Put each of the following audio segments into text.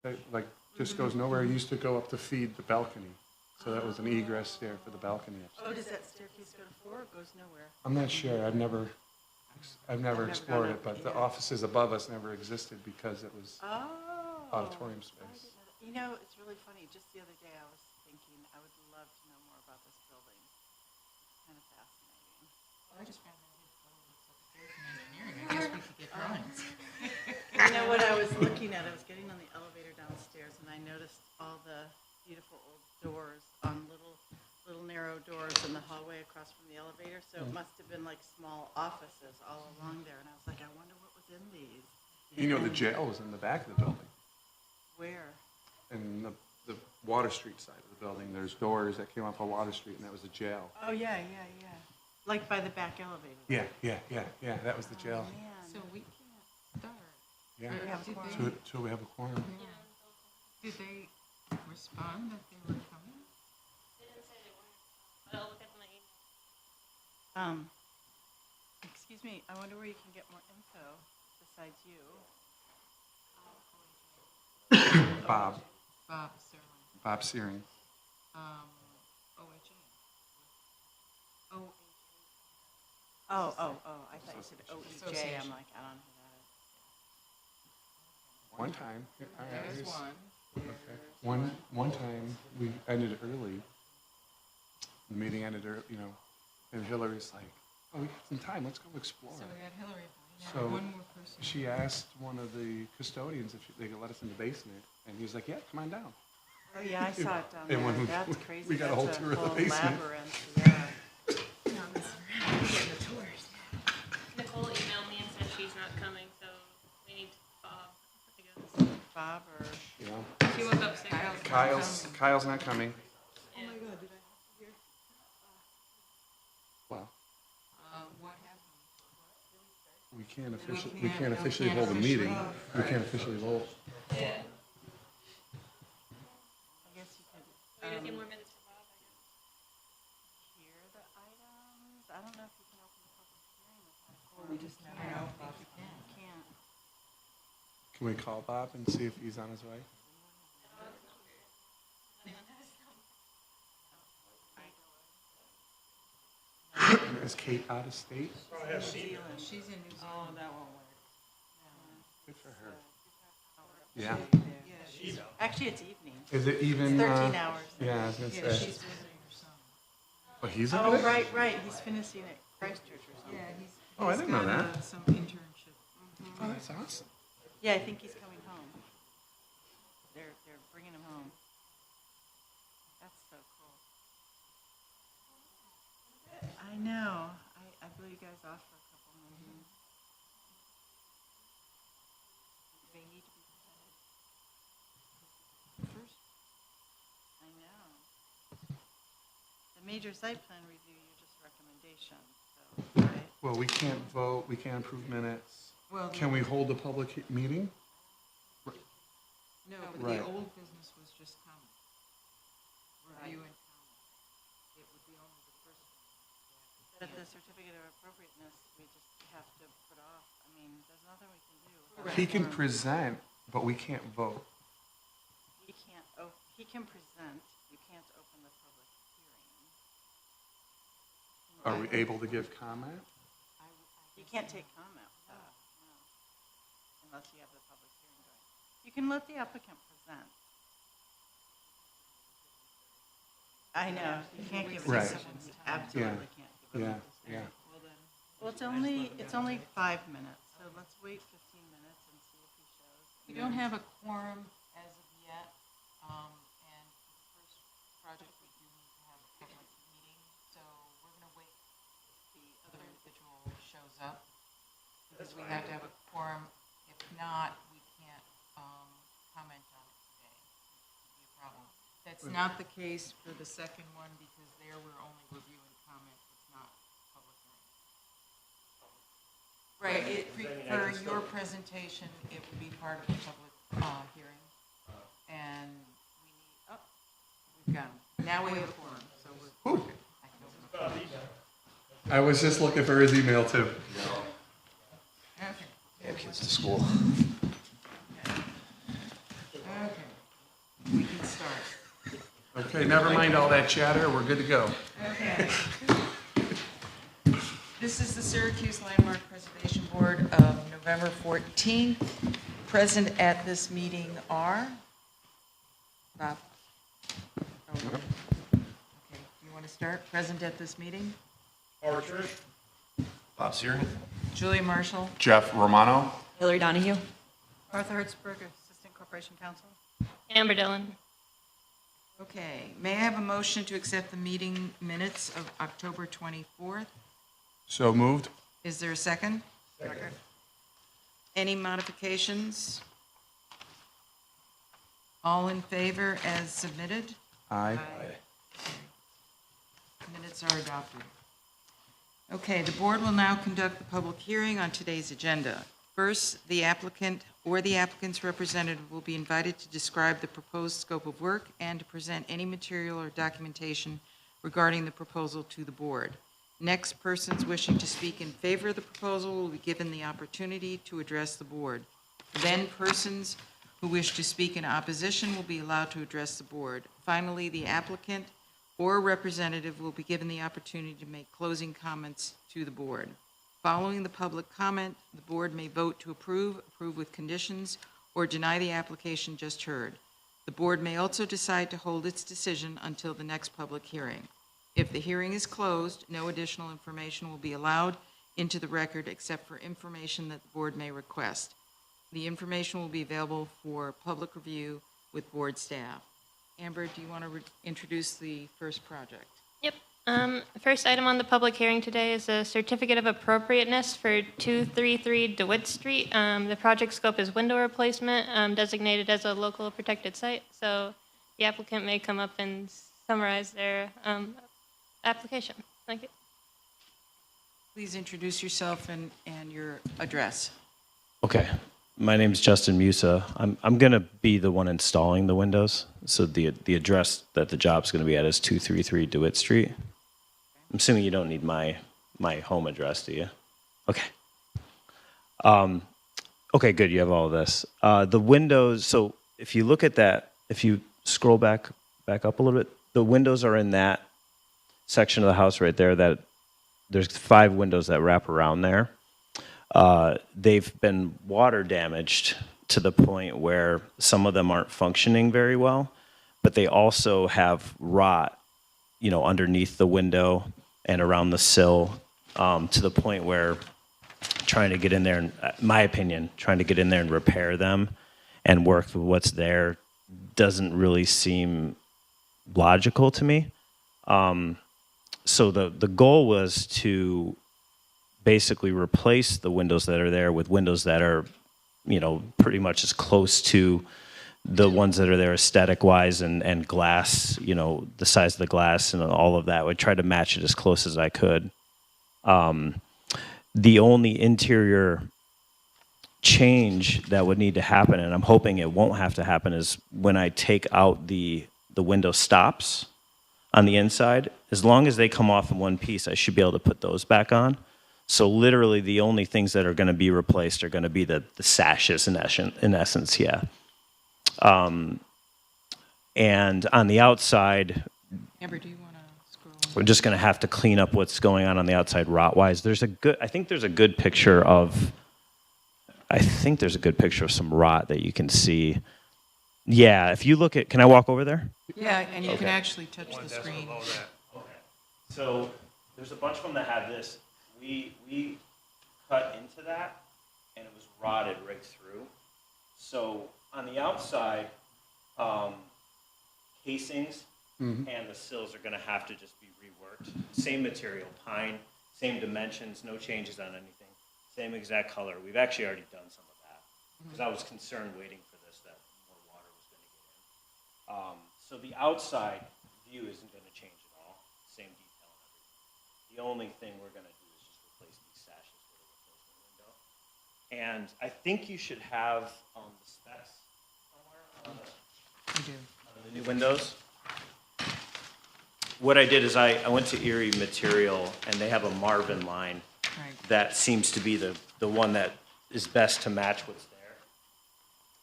that like just goes nowhere. It used to go up to feed the balcony. So that was an egress stair for the balcony upstairs. Oh, does that staircase go to floor or goes nowhere? I'm not sure. I've never explored it, but the offices above us never existed because it was auditorium space. You know, it's really funny. Just the other day I was thinking I would love to know more about this building. It's kind of fascinating. I just found out his building looks like a there's an engineering. I guess we could get drawings. You know what I was looking at? I was getting on the elevator downstairs and I noticed all the beautiful old doors on little narrow doors in the hallway across from the elevator. So it must have been like small offices all along there. And I was like, I wonder what was in these. You know, the jail was in the back of the building. Where? In the Water Street side of the building, there's doors that came off of Water Street, and that was the jail. Oh, yeah. Like by the back elevator. Yeah, that was the jail. Oh, man. So we can't start. Yeah, till we have a quorum. Yeah. Did they respond that they were coming? They didn't say they weren't. But I'll look at my email. Excuse me, I wonder where you can get more info besides you. Bob Searing. Searing. OHA. Oh, I thought you said OEJ. I'm like, I don't know who that is. One time. There's one. Okay. One time we ended early. The meeting ended early, and Hillary's like, "Oh, we got some time. Let's go explore." So we had Hillary. So one more person. she asked one of the custodians if they could let us in the basement, and he was like, "Yeah, come on down." Oh, yeah, I saw it down And there. when That's crazy. we got a whole tour of the basement. Labyrinth, yeah. Getting the tours. Nicole emailed me and said she's not coming, so we need Bob, I guess. Bob or... She woke up sick. Kyle's not coming. Oh, my God, did I have to hear? Well, What happened? we can't officially hold a meeting. We can't officially hold. Yeah. I guess you could Wait a few more minutes for Bob, I guess. hear the items. I don't know if you can open the public hearing without a quorum. We just never know if you can. You can't. Can we call Bob and see if he's on his way? Is Kate out of state? She's in New Zealand. Oh, that won't work. Good for her. Yeah. Actually, it's evening. Is it even? 13 hours. Yeah, I was gonna Yeah, say. she's visiting her son. Oh, he's Oh, over there? right. He's finishing at Christchurch or something. Yeah, he's Oh, I didn't know got, that. some internship. Oh, that's awesome. Yeah, I think he's coming home. They're bringing him home. That's so cool. I know. I blew you guys off for a couple minutes. They need to be presented first. I know. The major site plan review, you're just recommendation, so, right? Well, we can't vote, we can't approve minutes. Well, Can we hold a public meeting? no, but Right. the old business was just comment. Review and comment. It would be only the first one. But the certificate of appropriateness, we just have to put off. I mean, there's nothing we can do. without He can quorum. present, but we can't vote. He can't, he can present, you can't open the public hearing. Are we able to give comment? You can't take comment without, no, unless you have the public hearing going. You can let the applicant present. I know, you can't give Right. decisions, you absolutely can't give Yeah, them. yeah. Well, it's only 5 minutes, so let's wait 15 minutes and see if he shows. We don't have a quorum as of yet, and for the first project, we do need to have a public meeting, so we're gonna wait if the other individual shows up, because we have to have a quorum. If not, we can't, comment on it today, which could be a problem. That's not the case for the second one, because there we're only reviewing comment, it's not public hearing. Right, for your presentation, it would be part of the public hearing, and we need, we've got 'em. Now we have a quorum, so we're good. I can open up. I was just looking for his email too. Okay, Have kids to school. okay. Okay, never mind all that chatter, we're good to go. Okay. This is the Syracuse Landmark Preservation Board of November 14th. Present at this meeting are Bob. Oh, okay. You want to start? Present at this meeting? Bob Searing. Julia Marshall. Jeff Romano? Hillary Donahue. Arthur Hertzberger, Assistant Corporation Counsel. Amber Dillon. Okay. May I have a motion to accept the meeting minutes of October 24th? So moved? Is there a second? Second. Any modifications? All in favor as submitted? Aye. Minutes are adopted. Okay, the board will now conduct the public hearing on today's agenda. First, the applicant or the applicant's representative will be invited to describe the proposed scope of work and to present any material or documentation regarding the proposal to the board. Next, persons wishing to speak in favor of the proposal will be given the opportunity to address the board. Then, persons who wish to speak in opposition will be allowed to address the board. Finally, the applicant or representative will be given the opportunity to make closing comments to the board. Following the public comment, the board may vote to approve with conditions, or deny the application just heard. The board may also decide to hold its decision until the next public hearing. If the hearing is closed, no additional information will be allowed into the record except for information that the board may request. The information will be available for public review with board staff. Amber, do you want to introduce the first project? Yep. The first item on the public hearing today is a certificate of appropriateness for 233 DeWitt Street. The project scope is window replacement, designated as a local protected site. So the applicant may come up and summarize their application. Thank you. Please introduce yourself and your address. Okay. My name is Justin Musa. I'm going to be the one installing the windows. So the address that the job's going to be at is 233 DeWitt Street. I'm assuming you don't need my home address, do you? Okay. Okay, good. You have all of this. The windows, so if you look at that, if you scroll back up a little bit, the windows are in that section of the house right there. That there's 5 windows that wrap around there. They've been water damaged to the point where some of them aren't functioning very well, but they also have rot, underneath the window and around the sill, to the point where trying to get in there, and, my opinion, trying to get in there and repair them and work with what's there doesn't really seem logical to me. So the goal was to basically replace the windows that are there with windows that are, pretty much as close to the ones that are there aesthetic-wise and glass, the size of the glass and all of that. I would try to match it as close as I could. The only interior change that would need to happen, and I'm hoping it won't have to happen, is when I take out the window stops on the inside. As long as they come off in one piece, I should be able to put those back on. So literally the only things that are going to be replaced are going to be the sashes in essence, yeah. And on the outside, Amber, do you want to scroll? we're just going to have to clean up what's going on the outside rot-wise. I think there's a good picture of some rot that you can see. Yeah, if you look at, can I walk over there? Yeah, and you can actually touch the screen. Okay. So there's a bunch of them that have this. We cut into that, and it was rotted right through. So on the outside, casings and the sills are going to have to just be reworked. Same material, pine, same dimensions, no changes on anything. Same exact color. We've actually already done some of that because I was concerned waiting for this that more water was going to get in. So the outside view isn't going to change at all. Same detail and everything. The only thing we're going to do is just replace these sashes with a replacement window. And I think you should have the specs somewhere on the new windows. What I did is I went to Erie Material, and they have a Marvin line that seems to be the one that is best to match what's there.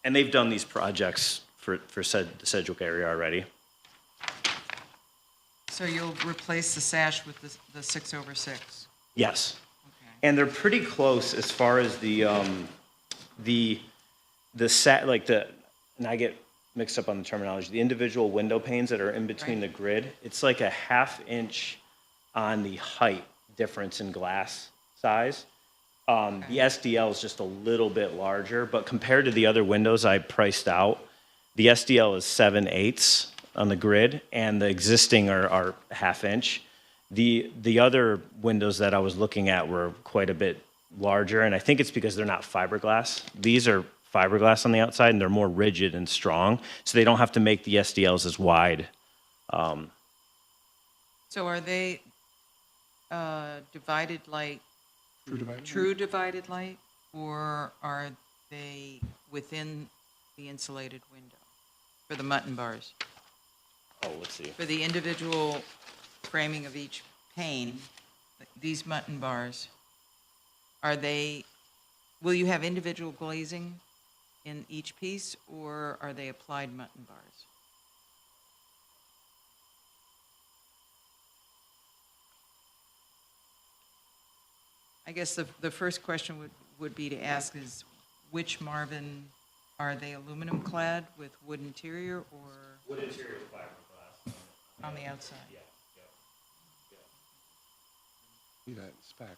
And they've done these projects for the Sedgwick area already. So you'll replace the sash with the 6/6? Yes. Okay. And they're pretty close as far as and I get mixed up on the terminology, the individual window panes that are in between the grid. It's like a 1/2 inch on the height difference in glass size. The SDL is just a little bit larger, but compared to the other windows I priced out, the SDL is 7/8 on the grid, and the existing are 1/2 inch. The other windows that I was looking at were quite a bit larger, and I think it's because they're not fiberglass. These are fiberglass on the outside, and they're more rigid and strong, so they don't have to make the SDLs as wide. So are they divided light, true divided light, or are they within the insulated window for the mutton bars? Oh, let's see. For the individual framing of each pane, these mutton bars, will you have individual glazing in each piece, or are they applied mutton bars? I guess the first question would be to ask is, which Marvin, are they aluminum clad with wood interior or Wood interior fiberglass. on the outside? See that spec.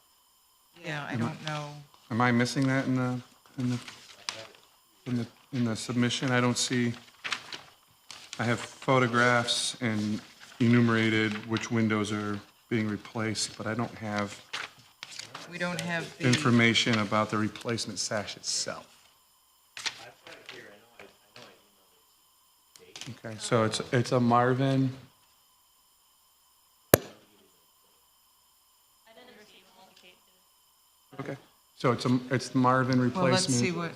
Yeah, I don't know. Am I missing that in the submission? I don't see, I have photographs and enumerated which windows are being replaced, but I don't have We don't have the, information about the replacement sash itself. Okay, so it's a Marvin. Okay, so it's Marvin well, replacement. let's see what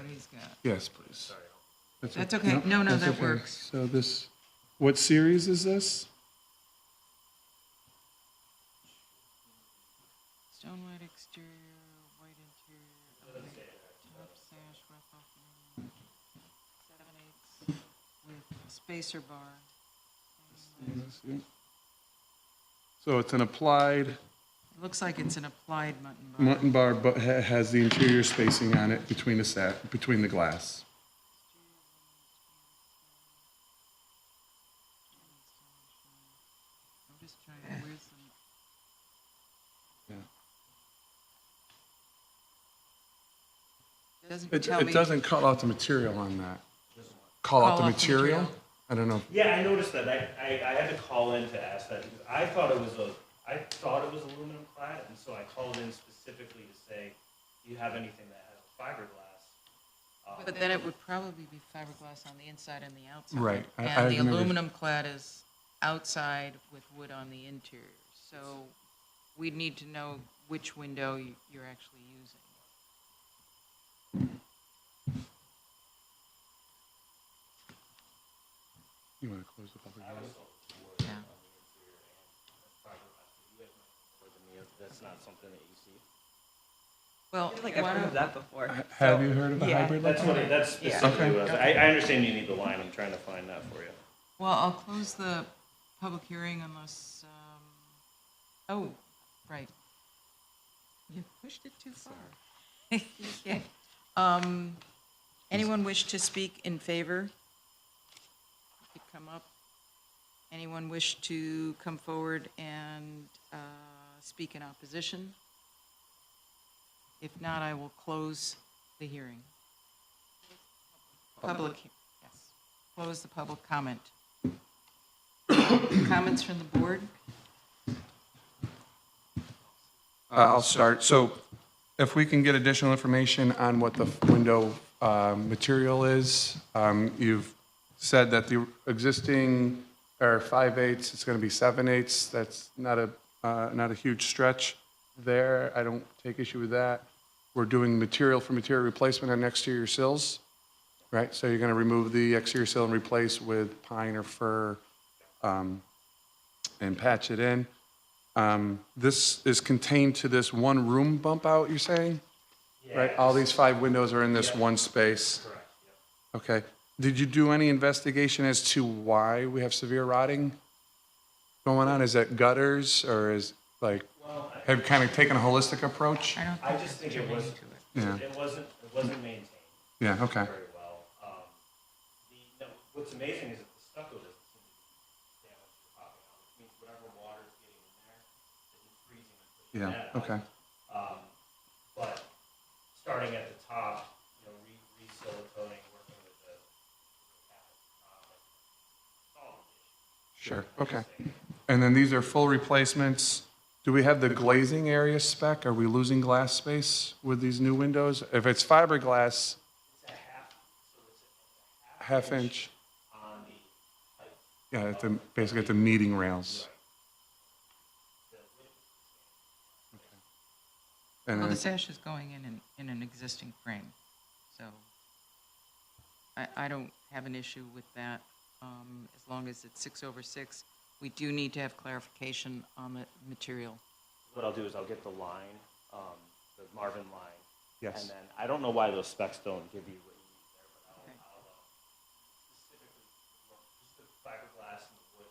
he's got. Yes, please. That's okay. No, that's that okay. works. So what series is this? Stone white exterior, white interior, top sash, rough off, 7/8 with spacer bar. So it's an applied It looks like it's an applied mutton bar. mutton bar, but has the interior spacing on it between between the glass. I'm just trying to, where's the, doesn't tell me. It doesn't call out the material on that. Call out the material? I don't know. Yeah, I noticed that. I had to call in to ask that because I thought it was aluminum clad, and so I called in specifically to say, do you have anything that has fiberglass? But then it would probably be fiberglass on the inside and the outside. Right. And the remember- aluminum clad is outside with wood on the interior. So we'd need to know which window you're actually using. You want to close the public hearing? Yeah. That's not something that you see. Well, Like I've heard of that before. Have you heard of a Yeah. hybrid like that? That's specifically Okay. what I understand you need the line. I'm trying to find that for you. well, I'll close the public hearing unless, oh, right. You pushed it too far. Okay. Anyone wish to speak in favor? You could come up. Anyone wish to come forward and speak in opposition? If not, I will close the hearing. Public, yes. Close the public comment. Comments from the board? I'll start. So if we can get additional information on what the window material is, you've said that the existing are 5/8, it's going to be 7/8. That's not a huge stretch there. I don't take issue with that. We're doing material for material replacement on exterior sills, right? So you're going to remove the exterior sill and replace with pine or fir and patch it in. This is contained to this one room bump out, you're saying? Right, all these 5 windows are in this one space? Correct. Okay. Did you do any investigation as to why we have severe rotting going on? Is it gutters or is like, have you kind of taken a holistic approach? I don't I think just that's think it was, germane to it. Yeah, it wasn't maintained yeah, okay. very well. No, what's amazing is that the stucco doesn't seem to be damaged or popping out, which means whatever water's getting in there isn't freezing and pushing Yeah, that out. okay. But starting at the top, re-siliconing, working with the cabinet, it's all an issue. Sure, okay. And then these are full replacements. Do we have the glazing area spec? Are we losing glass space with these new windows? If it's fiberglass, It's a half, so it's a half inch, on the height. yeah, at the, basically at the meeting rails. And Well, the then, sash is going in an existing frame, so I don't have an issue with that, as long as it's 6/6. We do need to have clarification on the material. What I'll do is I'll get the line, the Marvin line. Yes. And then, I don't know why those specs don't give you what you need there, but Okay. I'll specifically, just the fiberglass and the wood.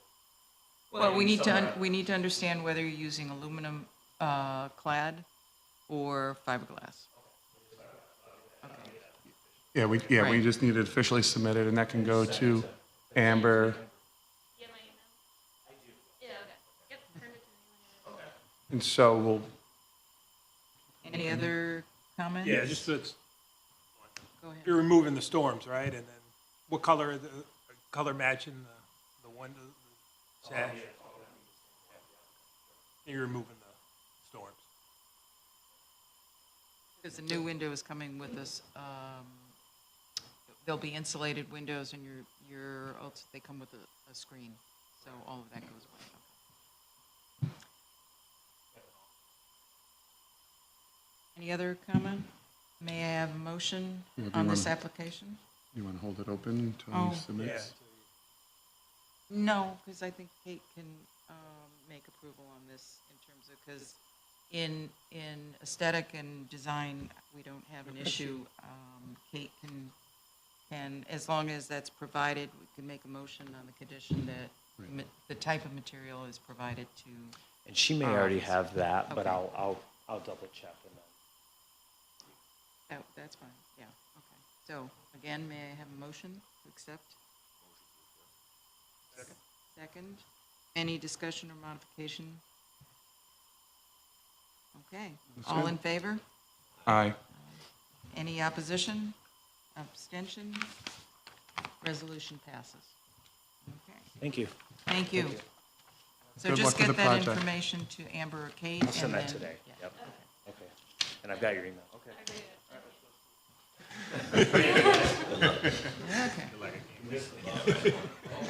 Well, we need somewhere- we need to understand whether you're using aluminum clad or fiberglass. Okay. yeah, we Right. just need it officially submitted, and that can go to Amber. Yeah, my email? I do. Yeah, okay. Yep, send it to me. And so we'll, Any other comments? Yeah, just that's, Go ahead. you're removing the storms, right? And then what color, color matching the window, the sash? You're removing the storms. Because the new window is coming with us, there'll be insulated windows and they come with a screen, so all of that goes away. Any other comment? May I have a motion Yeah, do you on this wanna- application? you want to hold it open until Oh. he submits? No, because I think Kate can make approval on this in terms of, because in aesthetic and design, we don't have an issue. Kate can, as long as that's provided, we can make a motion on the condition that the type of material is provided to, And she may already have that, but Okay. I'll double check and then. that's fine, yeah, okay. So, again, may I have a motion to accept? Second. Any discussion or modification? Okay, all in favor? Aye. Any opposition? Abstention? Resolution passes. Okay, Thank you. thank you. So Good just luck with get the that project. information to Amber or Kate. I'll send and that then- today. yeah, Yep. Okay. And I've got your email. Okay. Okay,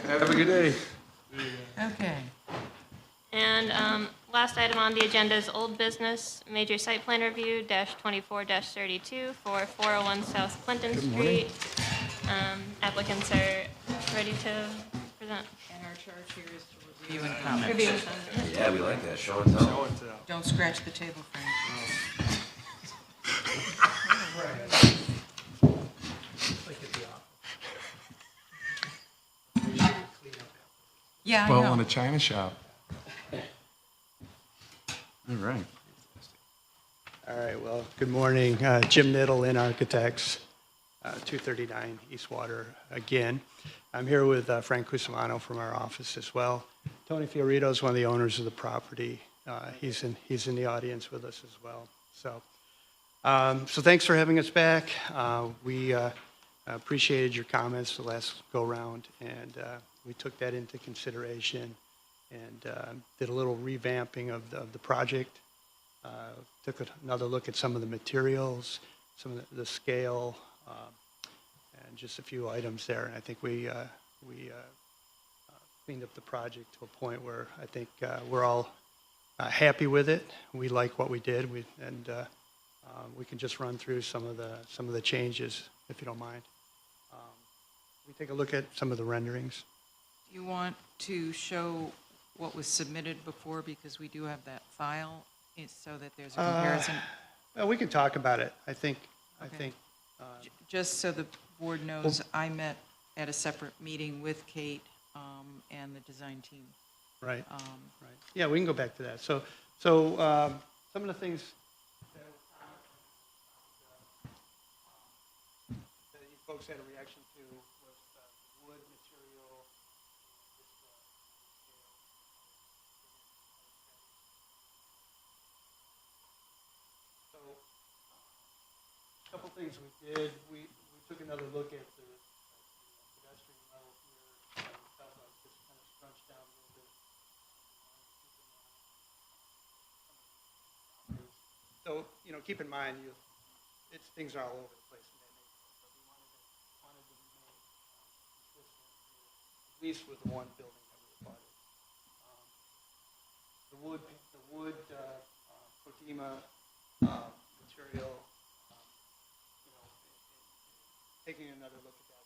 Have a good day. okay. And last item on the agenda is old business, major site plan review, -24-32 for 401 South Clinton Street. Applicants are ready to present. And our charge here is to review and comment. Yeah, we like that, show and tell. Don't scratch the table, Frank. Yeah, I Well, know. in a china shop. All right. All right, well, good morning. Jim Niddle, In Architects, 239 East Water again. I'm here with Frank Cusimano from our office as well. Tony Fiorito is one of the owners of the property. He's in the audience with us as well. So thanks for having us back. We appreciated your comments the last go-round, and we took that into consideration and did a little revamping of the project. Took another look at some of the materials, some of the scale, and just a few items there. And I think we cleaned up the project to a point where I think we're all happy with it. We like what we did, and we can just run through some of the changes, if you don't mind. We take a look at some of the renderings. You want to show what was submitted before, because we do have that file, so that there's a comparison? Well, we can talk about it. I think. Okay. Just so the board knows, I met at a separate meeting with Kate and the design team. Right, Um, right. Yeah, we can go back to that. So some of the things that you folks had a reaction to was the wood material, so a couple things we did, we took another look at the pedestrian level here, and felt like this kind of scrunched down a little bit. So, keep in mind, things are all over the place in that neighborhood, but we wanted to remain consistent, at least with the one building that we bought. The wood Protima material, taking another look at that,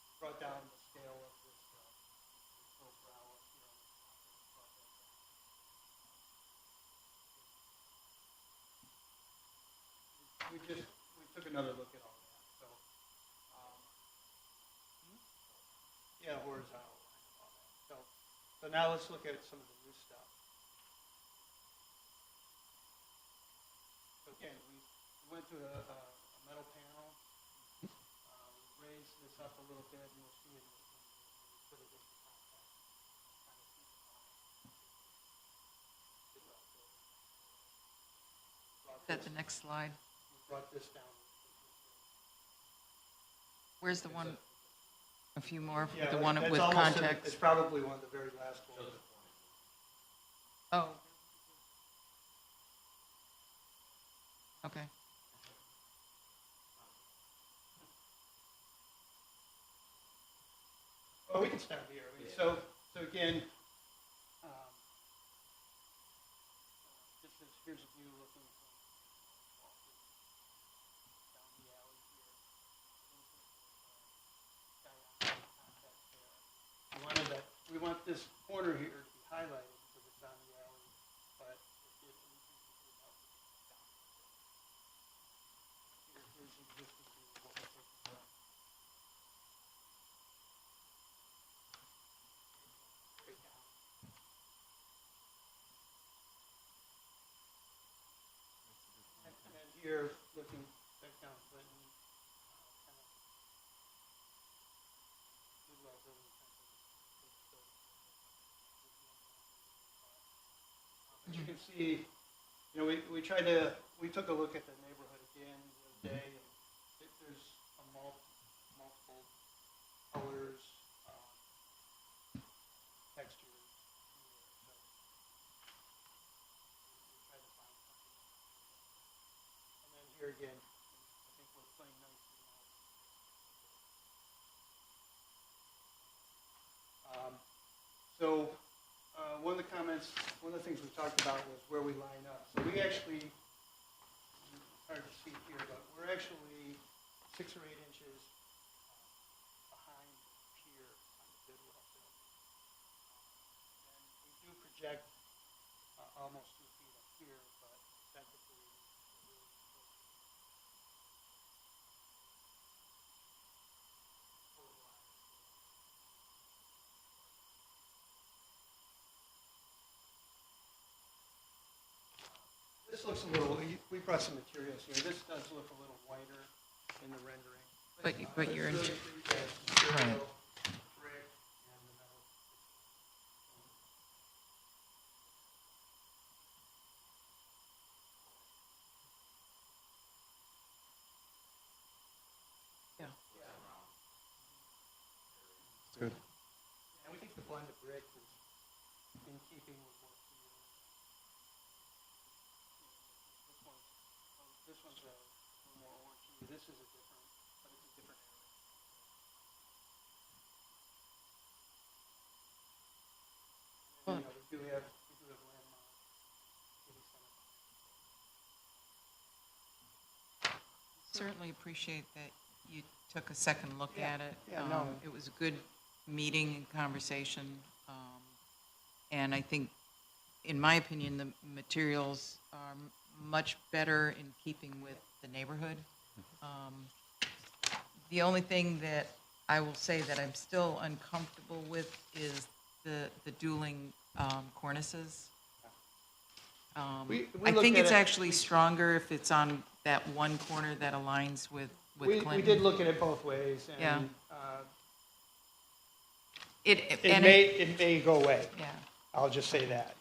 we brought down the scale of this profile up here on the top. We took another look at all that. So, yeah, horizontal line and all that. So now let's look at some of the new stuff. So again, we went to a metal panel. We raised this up a little bit, and you'll see it when we put it into context. Kind of see the line. Is that the next slide? We brought this down. Where's the one, a few more, Yeah, the one that's with almost in- context? It's probably one of the very last ones. Oh. Okay. Well, we can start here. So again, here's a view looking down the alley here. We want this corner here to be highlighted because it's on the alley, but here's the existing view of what we're taking down. Straight down. And then here, looking back down Clinton, kind of Goodwill building. But you can see, we took a look at the neighborhood again the other day, and there's multiple colors, textures. We tried to find something. And then here again, I think we're playing nicely now. So one of the things we talked about was where we line up. So we actually, it's hard to see here, but we're actually 6 or 8 inches behind the pier on the Goodwill building. And we do project almost 2 feet up here, but technically we're really close. This looks a little, we brought some materials here. This does look a little whiter in the rendering. But you're in, It's really, material, Right. brick, and the metal. yeah. Good. And we think the blend of brick is in keeping with what this one's a little more orangey. This is a different, but it's a different area. And, we do have landmark city center. Certainly appreciate that you took a second look Yeah. at it. Yeah, no. It was a good meeting and conversation. And I think, in my opinion, the materials are much better in keeping with the neighborhood. The only thing that I will say that I'm still uncomfortable with is the dueling cornices. We I looked think at it's it- actually stronger if it's on that one corner that aligns with We Clinton. did look at it both ways, Yeah. and It it may go away. yeah. I'll just say that.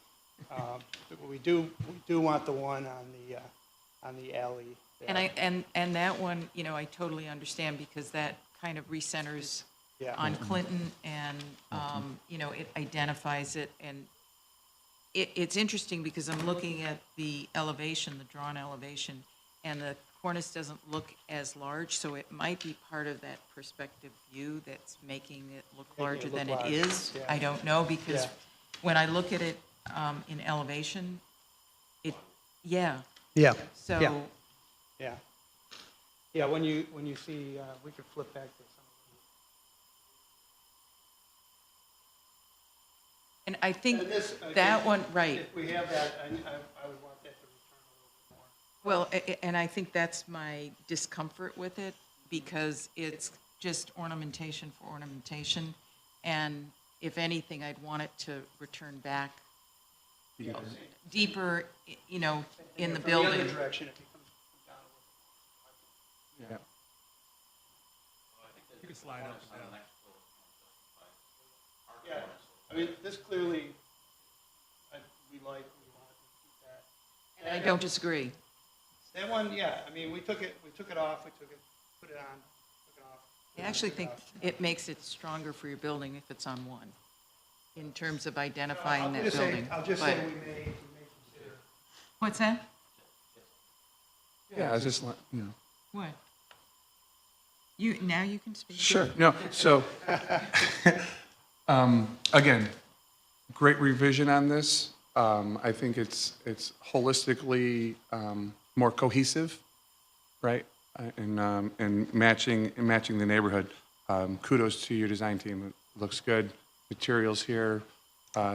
We do want the one on the alley. there. And that one, you know, I totally understand because that kind of recenters Yeah. on Clinton and, you know, it identifies it. And it's interesting because I'm looking at the elevation, the drawn elevation, and the cornice doesn't look as large, so it might be part of that perspective view that's making it look Making it larger look than larger, it is. yeah. I don't know, because Yeah. when I look at it in elevation, yeah, Yeah. so. Yeah. Yeah. Yeah, when you see, we could flip back to some And I think And this, that again, one, right. If we have that, I would want that to return a little bit more. Well, and I think that's my discomfort with it, because it's just ornamentation for ornamentation. And if anything, I'd want it to return back deeper, you know, in the From the other building. direction, if you come down a little. Yeah. You can slide up and down. Yeah, I mean, this clearly, we want to keep that. And I don't disagree. That one, yeah, I mean, we took it off, put it on, took it off. I actually think it makes it stronger for your building if it's on one, in terms of identifying that building. I'll just But- say we may consider. What's that? Yeah, I was just, you know. What? Now you can speak. Sure, no, so, again, great revision on this. I think it's holistically more cohesive, right? And matching the neighborhood. Kudos to your design team, it looks good. Materials here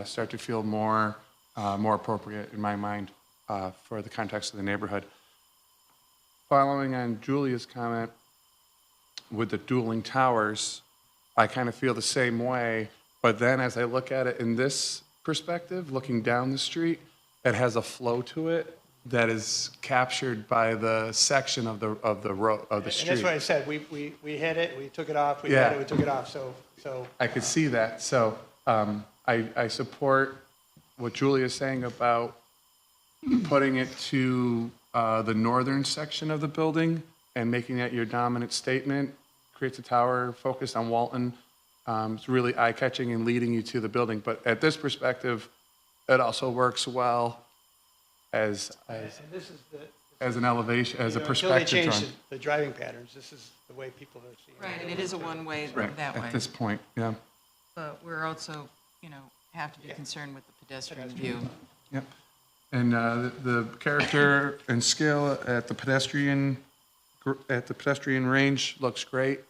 start to feel more appropriate in my mind for the context of the neighborhood. Following on Julia's comment, with the dueling towers, I kind of feel the same way, but then as I look at it in this perspective, looking down the street, it has a flow to it that is captured by the section of the road, of the And street. that's what I said, we hit it, we took it off, we hit Yeah. it, we took it off, so. I could see that, so I support what Julia's saying about putting it to the northern section of the building and making that your dominant statement, creates a tower focused on Walton. It's really eye-catching and leading you to the building. But at this perspective, it also works well as And this is the. an elevation, as a you know, perspective Until they drawing. change the driving patterns, this is the way people are seeing it. Right, and it is a one-way Right, that way. at this point, yeah. But we're also, you know, have to be concerned with the pedestrian view. Yep. And the character and scale at the pedestrian range looks great.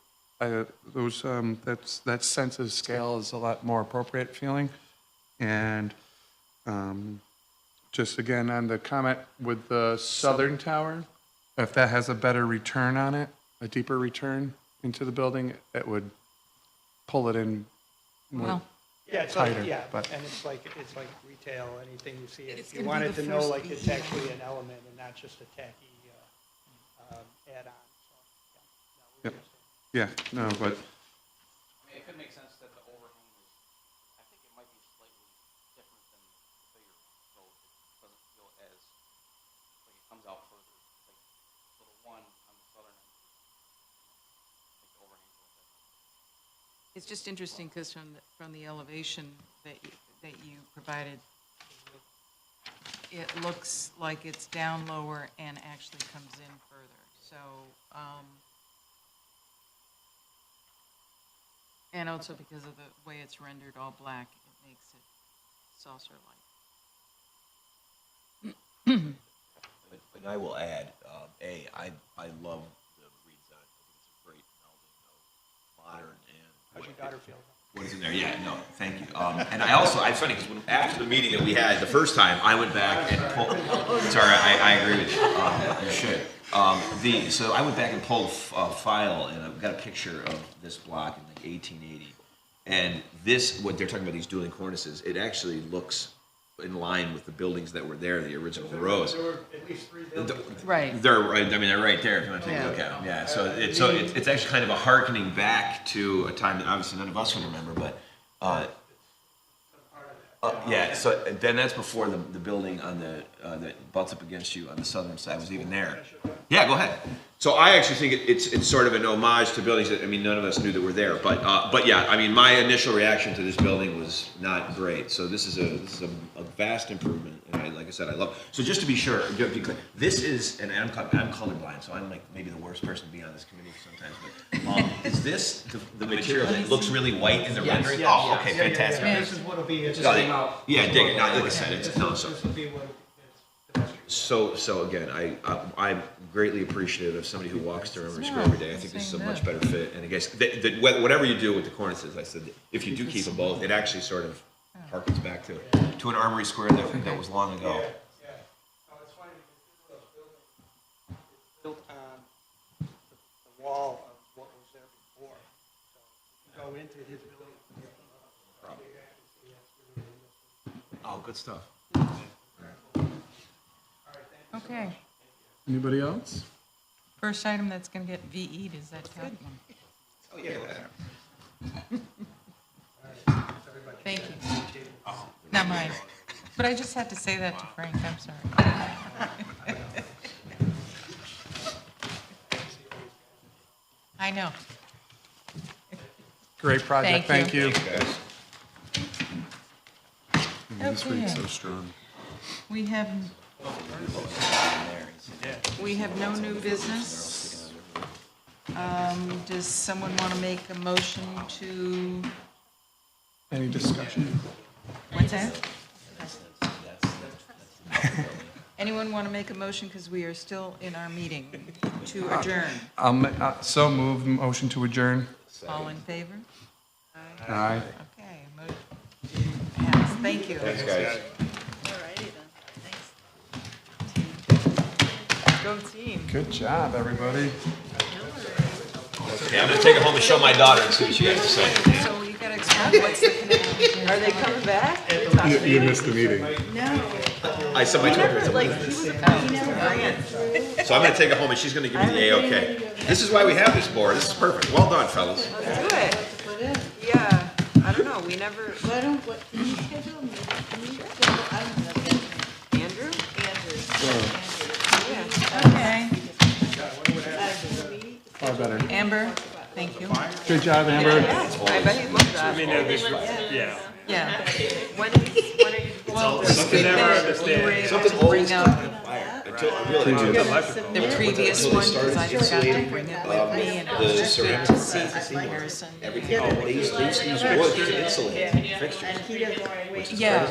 That sense of scale is a lot more appropriate feeling. And just again, on the comment with the southern tower, if that has a better return on it, a deeper return into the building, it would pull it in more. Well, Yeah, it's like, tighter, yeah, but- and it's like retail, anything you see, It's if you gonna be wanted the to know first like it's actually an element and not just a tacky add-on, so, Yep. Yeah, no, but, I mean, it could make sense that the overhang is, I think it might be slightly different than the bigger one, so it doesn't feel as, like it comes out further. Like, so the one on the southern end, like the overhang's a little different. it's just interesting because from the elevation that you provided, it looks like it's down lower and actually comes in further. So, and also because of the way it's rendered all black, it makes it saucer-like. But I will add, I love the redesign. I think it's a great melding of modern and how's your daughter feel? what is in there. Yeah, no, thank you. And it's funny because after the meeting that we had the first time, I went back and pulled. Sorry, I agree with you. You should. So I went back and pulled a file, and I've got a picture of this block in like 1880. And this, what they're talking about, these dueling cornices, it actually looks in line with the buildings that were there, the original rows. There were at least 3 buildings. Right. They're right. I mean, they're right there if you want to take a Yeah. look at them. Yeah. So it's actually kind of a hearkening back to a time that obviously none of us would remember, but. Yeah, so then that's before the building on the that butts up against you on the southern side was even there. Yeah, go ahead. So I actually think it's sort of an homage to buildings that, I mean, none of us knew that were there, but yeah, I mean, my initial reaction to this building was not great. So this is a vast improvement, and like I said, I love. So just to be sure, to be clear, this is, and I'm colorblind, so I'm like maybe the worst person to be on this committee sometimes. But is this the material that looks really white in the rendering? Oh, okay, fantastic. This is what'll be, it just Got it. came out. Yeah, dig it. Now, like I said, it's no, so. This will be what it's pedestrian. So again, I'm greatly appreciative of somebody who walks to Emery Square every day. I think this is a much better fit. And I guess whatever you do with the cornices, I said, if you do keep them both, it actually sort of harkens back to an Armory Square that was long ago. Yeah. Oh, it's funny because this building built on the wall of what was there before. So you go into his building. Oh, good stuff. Okay. Anybody else? First item that's going to get VE'd is that top one. Oh, yeah. Thank you. Not mine. But I just had to say that to Frank, I'm sorry. I know. Great project, Thank thank you. This week's so strong. We have no new business. Does someone want to make a motion to, Any discussion? what's that? Anyone want to make a motion, because we are still in our meeting, to adjourn? So moved, motion to adjourn. All in favor? Aye. Okay, motion passed. Thank you. Thanks, guys. All righty then, thanks. Go team. Good job, everybody. Okay, I'm gonna take it home and show my daughter and see what she has to say. So you got to explain what's the connection. Are they coming back? You missed the meeting. No. I said my daughter. Like, he was, you know, So I'm gonna take it home and she's gonna give me the A-OK. This is why we have this board. This is perfect. Well done, fellas. Do it. Yeah, I don't know, we never, why don't, what, can you schedule me? Can you schedule, I don't know, Benjamin. Andrew? Andrew. Yeah. Okay. Far better. Amber, thank you. Good job, Amber. I bet he'd love that. Yeah. Yeah. When are you? Well, it's good never that understand. you were able to bring up Until I realized the previous one, because I forgot to bring it with me, and it was just good to see the comparison. these wood to insulate fixtures. Yeah,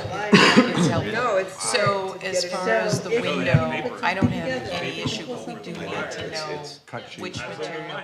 it's helpful. No, it's. So as far as the window, I don't have any issue, but we do need to know Cut sheet. which material.